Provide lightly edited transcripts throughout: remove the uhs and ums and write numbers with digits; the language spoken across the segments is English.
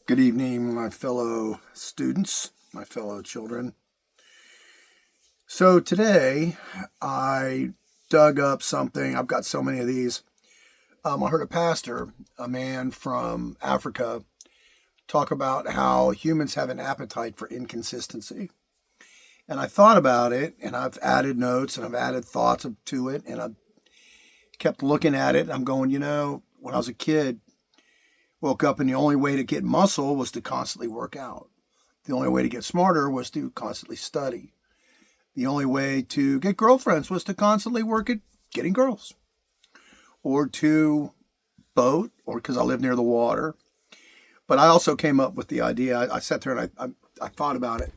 Good evening, my fellow students, my fellow children. So today I dug up something. I've got so many of these. I heard a pastor, a man from Africa, talk about how humans have an appetite for inconsistency. And I thought about it, and I've added notes and I've added thoughts to it, and I've kept looking at it. And I'm going, when I was a kid, woke up and the only way to get muscle was to constantly work out. The only way to get smarter was to constantly study. The only way to get girlfriends was to constantly work at getting girls. Or to boat, or because I live near the water. But I also came up with the idea, I sat there and I thought about it.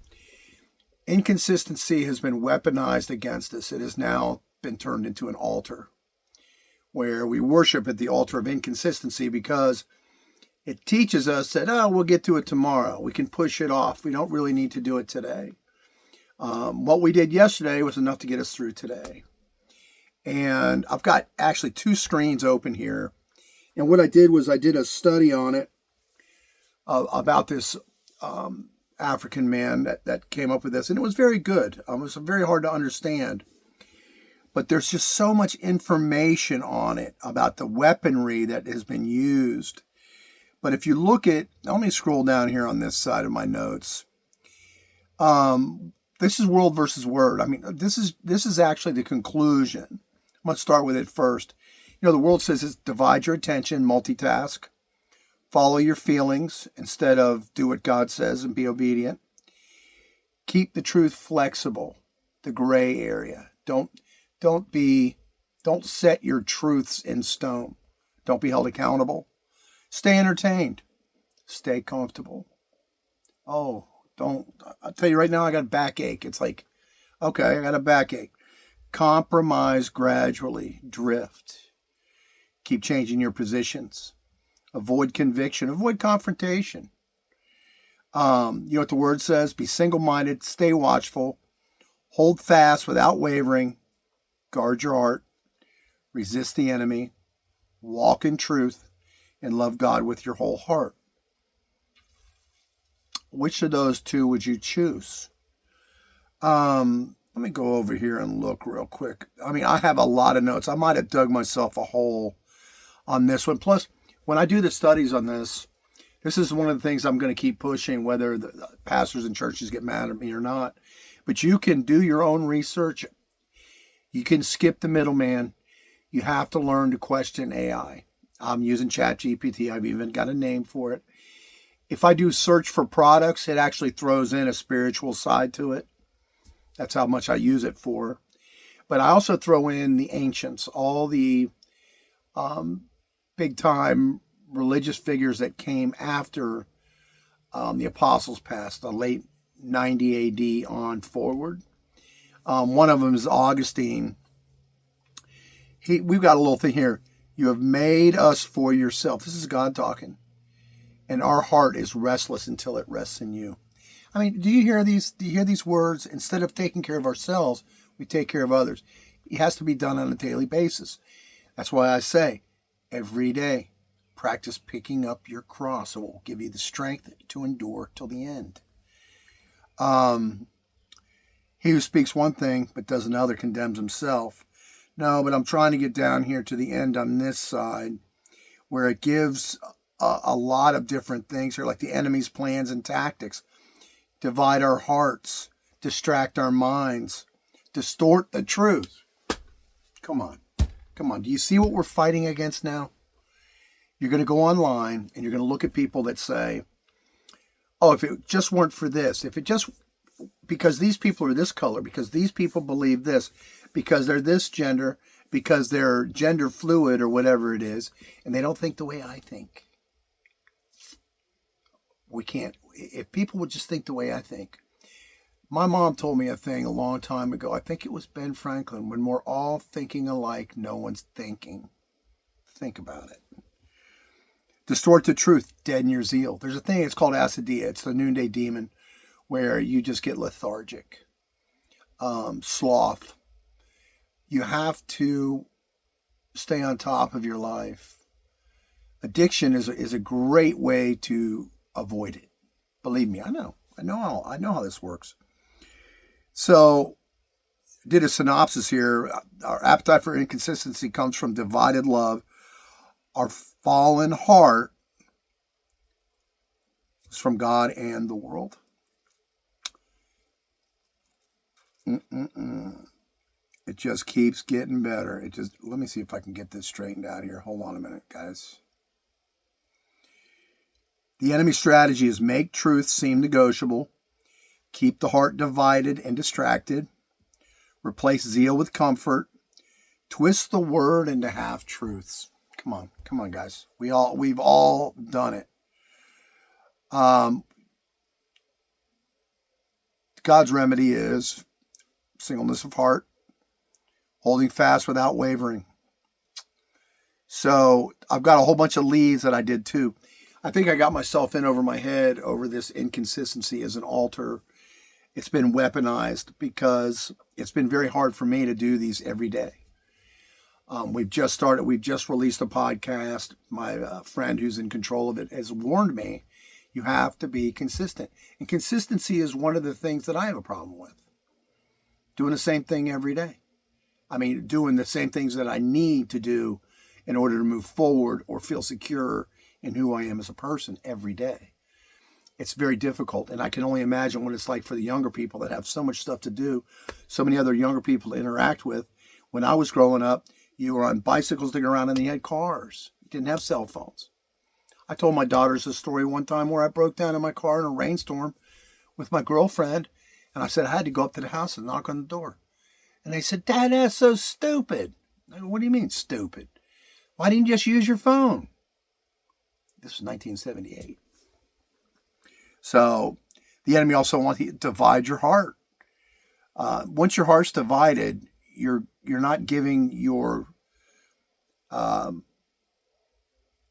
Inconsistency has been weaponized against us. It has now been turned into an altar where we worship at the altar of inconsistency because it teaches us that, we'll get to it tomorrow. We can push it off. We don't really need to do it today. What we did yesterday was enough to get us through today. And I've got actually two screens open here. And what I did was I did a study on it about this African man that came up with this. And it was very good. It was very hard to understand. But there's just so much information on it about the weaponry that has been used. But if you look at, let me scroll down here on this side of my notes. This is word versus word. I mean, this is actually the conclusion. I'm going to start with it first. The world says it's divide your attention, multitask, follow your feelings instead of do what God says and be obedient. Keep the truth flexible, the gray area. Don't set your truths in stone. Don't be held accountable. Stay entertained. Stay comfortable. I'll tell you right now, I got a backache. It's like, okay, I got a backache. Compromise gradually. Drift. Keep changing your positions. Avoid conviction. Avoid confrontation. You know what the word says? Be single-minded. Stay watchful. Hold fast without wavering. Guard your heart. Resist the enemy. Walk in truth. And love God with your whole heart. Which of those two would you choose? Let me go over here and look real quick. I mean, I have a lot of notes. I might have dug myself a hole on this one. Plus, when I do the studies on this is one of the things I'm going to keep pushing, whether the pastors and churches get mad at me or not. But you can do your own research. You can skip the middleman. You have to learn to question AI. I'm using ChatGPT. I've even got a name for it. If I do search for products, it actually throws in a spiritual side to it. That's how much I use it for. But I also throw in the ancients, all the big-time religious figures that came after the apostles passed, the late 90 AD on forward. One of them is Augustine. We've got a little thing here. You have made us for yourself. This is God talking. And our heart is restless until it rests in you. I mean, do you hear these? Do you hear these words? Instead of taking care of ourselves, we take care of others. It has to be done on a daily basis. That's why I say, every day, practice picking up your cross. It will give you the strength to endure till the end. He who speaks one thing but does another condemns himself. No, but I'm trying to get down here to the end on this side where it gives a lot of different things here, like the enemy's plans and tactics. Divide our hearts, distract our minds, distort the truth. Come on. Do you see what we're fighting against now? You're going to go online and you're going to look at people that say, oh, if it just weren't for this, because these people are this color, because these people believe this, because they're this gender, because they're gender fluid or whatever it is, and they don't think the way I think. We can't. If people would just think the way I think. My mom told me a thing a long time ago. I think it was Ben Franklin. When we're all thinking alike, no one's thinking. Think about it. Distort the truth, deaden your zeal. There's a thing, it's called acedia. It's the noonday demon, where you just get lethargic. Sloth. You have to stay on top of your life. Addiction is a great way to avoid it. Believe me, I know how this works. So, did a synopsis here. Our appetite for inconsistency comes from divided love. Our fallen heart is from God and the world. It just keeps getting better. Let me see if I can get this straightened out here. Hold on a minute, guys. The enemy's strategy is make truth seem negotiable, keep the heart divided and distracted, replace zeal with comfort, twist the word into half-truths. Come on, guys. We've all done it. God's remedy is singleness of heart, holding fast without wavering. So I've got a whole bunch of leads that I did too. I think I got myself in over my head over this inconsistency as an altar. It's been weaponized because it's been very hard for me to do these every day. We've just released a podcast. My friend who's in control of it has warned me, you have to be consistent. And consistency is one of the things that I have a problem with. Doing the same thing every day. I mean, doing the same things that I need to do in order to move forward or feel secure in who I am as a person every day. It's very difficult, and I can only imagine what it's like for the younger people that have so much stuff to do, so many other younger people to interact with. When I was growing up, you were on bicycles digging around and you had cars. You didn't have cell phones. I told my daughters a story one time where I broke down in my car in a rainstorm with my girlfriend, and I said I had to go up to the house and knock on the door. And they said, Dad, that's so stupid. I go, what do you mean stupid? Why didn't you just use your phone? This was 1978. So the enemy also wants to divide your heart. Once your heart's divided, you're not giving your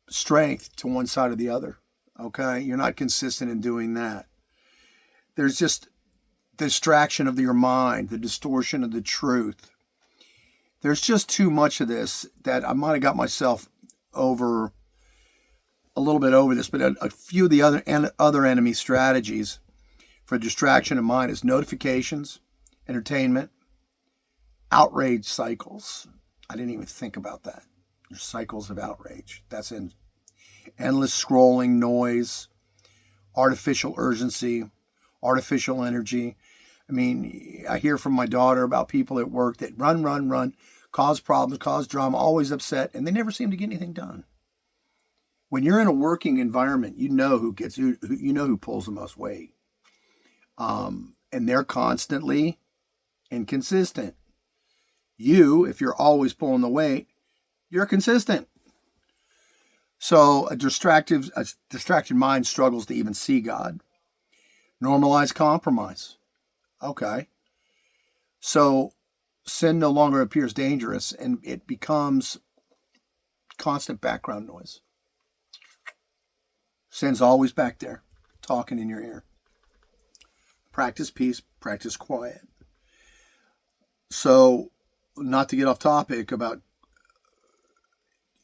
strength to one side or the other. Okay? You're not consistent in doing that. There's just distraction of your mind, the distortion of the truth. There's just too much of this that I might have got myself a little bit over this, but a few of the other enemy strategies for distraction of mind is notifications, entertainment, outrage cycles. I didn't even think about that. There's cycles of outrage. That's in endless scrolling, noise, artificial urgency, artificial energy. I mean, I hear from my daughter about people at work that run, cause problems, cause drama, always upset, and they never seem to get anything done. When you're in a working environment, you know who pulls the most weight. And they're constantly inconsistent. You, if you're always pulling the weight, you're consistent. So a distracted mind struggles to even see God. Normalize compromise. Okay. So sin no longer appears dangerous and it becomes constant background noise. Sin's always back there, talking in your ear. Practice peace, practice quiet. So, not to get off topic about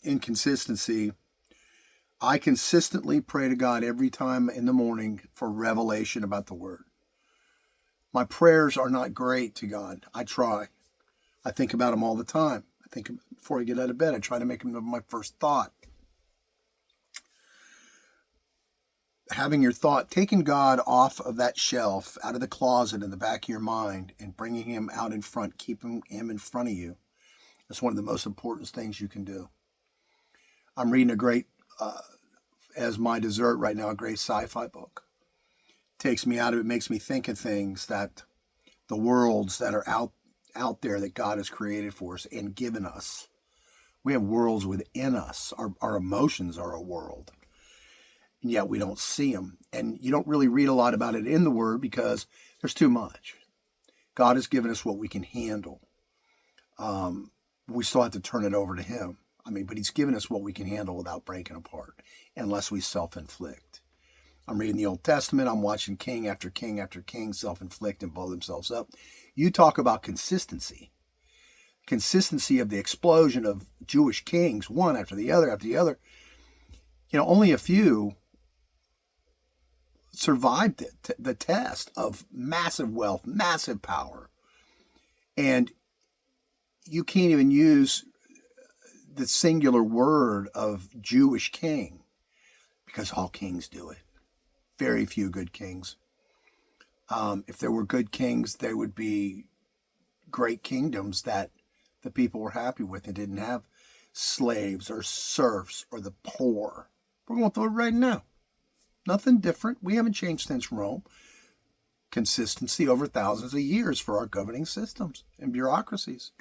inconsistency, I consistently pray to God every time in the morning for revelation about the Word. My prayers are not great to God. I try. I think about them all the time. I think before I get out of bed, I try to make them my first thought. Having your thought, taking God off of that shelf, out of the closet in the back of your mind, and bringing him out in front, keeping him in front of you, is one of the most important things you can do. I'm reading a great, as my dessert right now, a great sci-fi book. Takes me out of it, makes me think of things that the worlds that are out there that God has created for us and given us. We have worlds within us. Our emotions are a world. And yet we don't see them. And you don't really read a lot about it in the Word because there's too much. God has given us what we can handle. We still have to turn it over to him. But he's given us what we can handle without breaking apart, unless we self-inflict. I'm reading the Old Testament. I'm watching king after king after king self-inflict and blow themselves up. You talk about consistency. Consistency of the explosion of Jewish kings, one after the other after the other. Only a few survived it, the test of massive wealth, massive power. And you can't even use the singular word of Jewish king because all kings do it. Very few good kings. If there were good kings, there would be great kingdoms that the people were happy with and didn't have slaves or serfs or the poor. We're going through it right now. Nothing different. We haven't changed since Rome. Consistency over thousands of years for our governing systems and bureaucracies.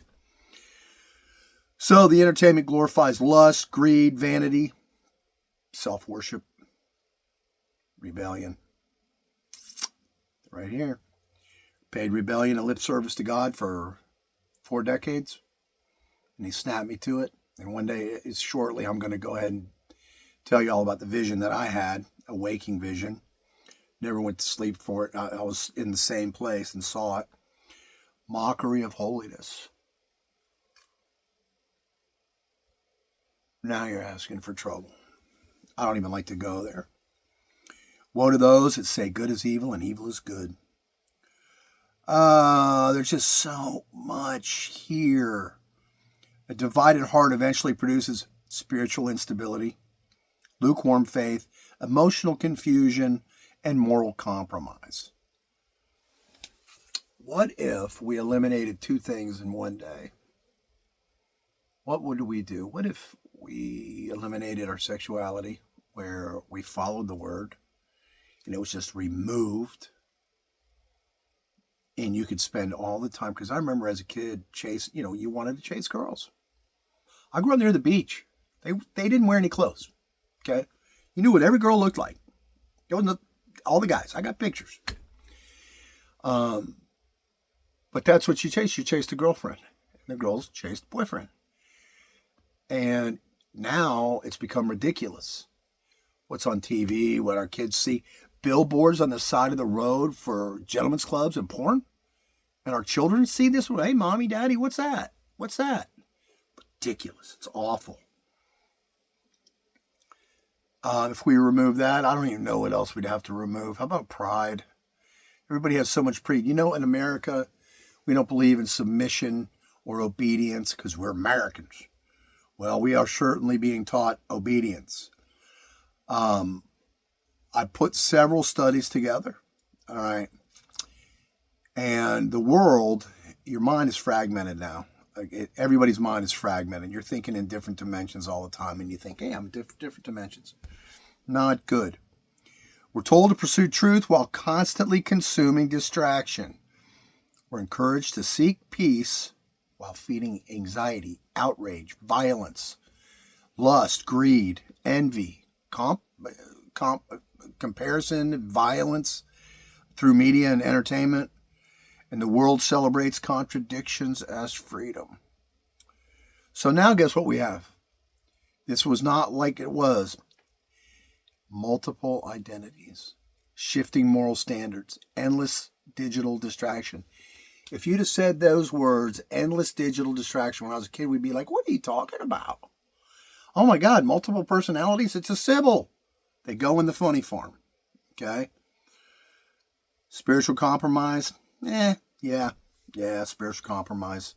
So the entertainment glorifies lust, greed, vanity, self-worship, rebellion. Right here. Paid rebellion and lip service to God for 4 decades. And he snapped me to it. And one day, shortly, I'm going to go ahead and tell you all about the vision that I had, a waking vision. Never went to sleep for it. I was in the same place and saw it. Mockery of holiness. Now you're asking for trouble. I don't even like to go there. Woe to those that say good is evil and evil is good. There's just so much here. A divided heart eventually produces spiritual instability, lukewarm faith, emotional confusion, and moral compromise. What if we eliminated 2 things in one day? What would we do? What if we eliminated our sexuality, where we followed the word, and it was just removed, and you could spend all the time, because I remember as a kid, you wanted to chase girls. I grew up near the beach. They didn't wear any clothes, okay? You knew what every girl looked like. It wasn't all the guys. I got pictures. But that's what you chased. You chased a girlfriend. And the girls chased a boyfriend. And now it's become ridiculous. What's on TV, what our kids see. Billboards on the side of the road for gentlemen's clubs and porn. And our children see this one. Hey, mommy, daddy, what's that? What's that? Ridiculous. It's awful. If we remove that, I don't even know what else we'd have to remove. How about pride? Everybody has so much pride. In America, we don't believe in submission or obedience because we're Americans. Well, we are certainly being taught obedience. I put several studies together. All right. And the world, your mind is fragmented now. Everybody's mind is fragmented. You're thinking in different dimensions all the time, and you think, hey, I'm in different dimensions. Not good. We're told to pursue truth while constantly consuming distraction. We're encouraged to seek peace while feeding anxiety, outrage, violence, lust, greed, envy, comparison, violence through media and entertainment. And the world celebrates contradictions as freedom. So now guess what we have? This was not like it was. Multiple identities, shifting moral standards, endless digital distraction. If you'd have said those words, endless digital distraction, when I was a kid, we'd be like, what are you talking about? Oh my God, multiple personalities? It's a Sybil. They go in the funny farm. Okay? Spiritual compromise? Yeah, spiritual compromise.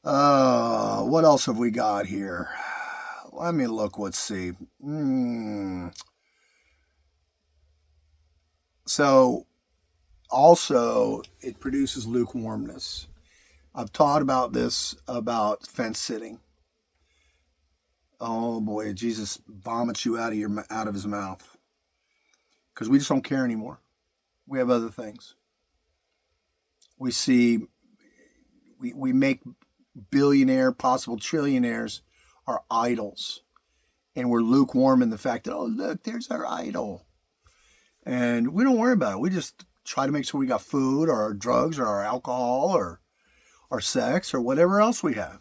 What else have we got here? Let me look, let's see. So, also, it produces lukewarmness. I've taught about this, about fence sitting. Oh boy, Jesus vomits you out of his mouth. Because we just don't care anymore. We have other things. We make billionaire, possible trillionaires our idols. And we're lukewarm in the fact that, oh, look, there's our idol. And we don't worry about it. We just try to make sure we got food or our drugs or our alcohol or our sex or whatever else we have.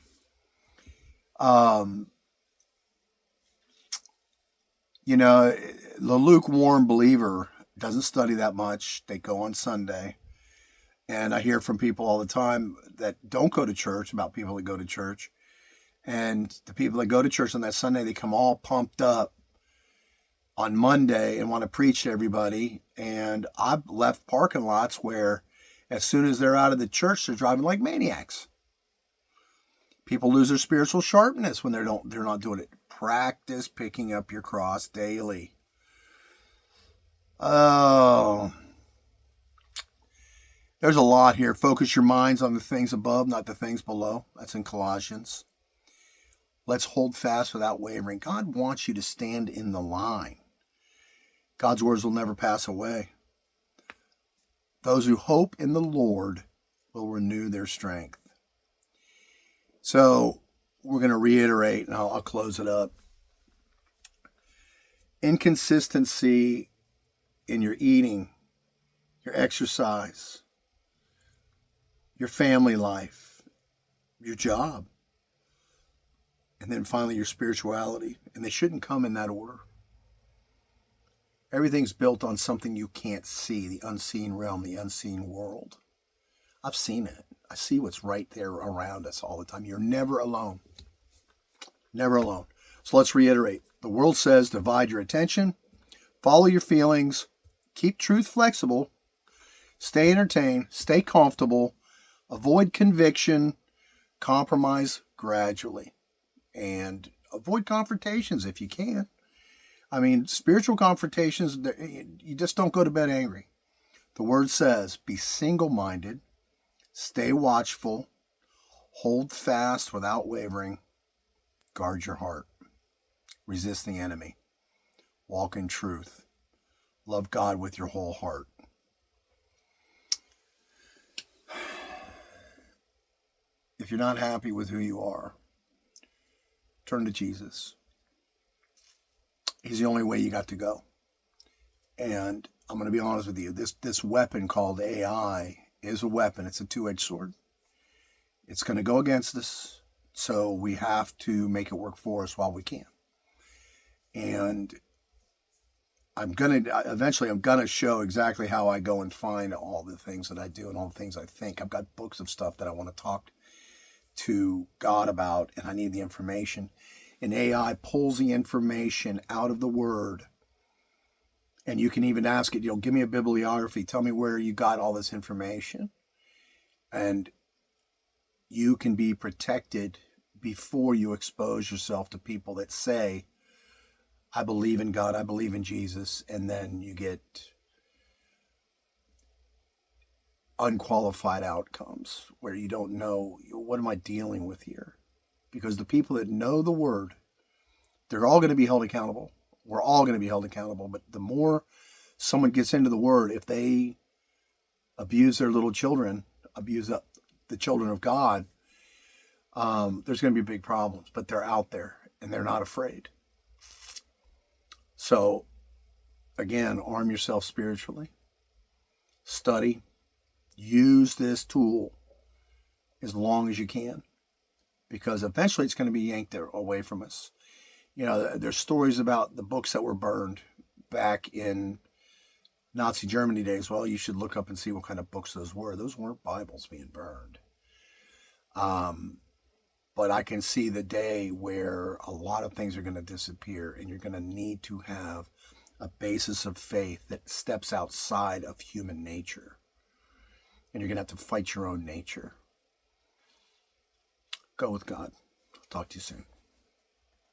The lukewarm believer doesn't study that much. They go on Sunday. And I hear from people all the time that don't go to church about people that go to church. And the people that go to church on that Sunday, they come all pumped up, on Monday and want to preach to everybody. And I've left parking lots where as soon as they're out of the church, they're driving like maniacs. People lose their spiritual sharpness when they're not doing it. Practice picking up your cross daily. Oh, there's a lot here. Focus your minds on the things above, not the things below. That's in Colossians. Let's hold fast without wavering. God wants you to stand in the line. God's words will never pass away. Those who hope in the Lord will renew their strength. So we're going to reiterate, and I'll close it up. Inconsistency in your eating, your exercise, your family life, your job, and then finally your spirituality. And they shouldn't come in that order. Everything's built on something you can't see, the unseen realm, the unseen world. I've seen it. I see what's right there around us all the time. You're never alone. Never alone. So let's reiterate. The world says divide your attention, follow your feelings, keep truth flexible, stay entertained, stay comfortable, avoid conviction, compromise gradually, and avoid confrontations if you can. I mean, spiritual confrontations, you just don't go to bed angry. The word says, be single-minded, stay watchful, hold fast without wavering, guard your heart, resist the enemy, walk in truth, love God with your whole heart. If you're not happy with who you are, turn to Jesus. He's the only way you got to go. And I'm going to be honest with you. This weapon called AI is a weapon. It's a two-edged sword. It's going to go against us. So we have to make it work for us while we can. And I'm going to show exactly how I go and find all the things that I do and all the things I think. I've got books of stuff that I want to talk to God about, and I need the information. And AI pulls the information out of the Word. And you can even ask it, give me a bibliography. Tell me where you got all this information. And you can be protected before you expose yourself to people that say, I believe in God, I believe in Jesus. And then you get unqualified outcomes where you don't know, what am I dealing with here? Because the people that know the Word, they're all going to be held accountable. We're all going to be held accountable. But the more someone gets into the Word, if they abuse their little children, abuse the children of God, there's going to be big problems. But they're out there, and they're not afraid. So, again, arm yourself spiritually. Study. Use this tool as long as you can, because eventually it's going to be yanked away from us. There's stories about the books that were burned back in Nazi Germany days. Well, you should look up and see what kind of books those were. Those weren't Bibles being burned. But I can see the day where a lot of things are going to disappear, and you're going to need to have a basis of faith that steps outside of human nature. And you're going to have to fight your own nature. Go with God. Talk to you soon.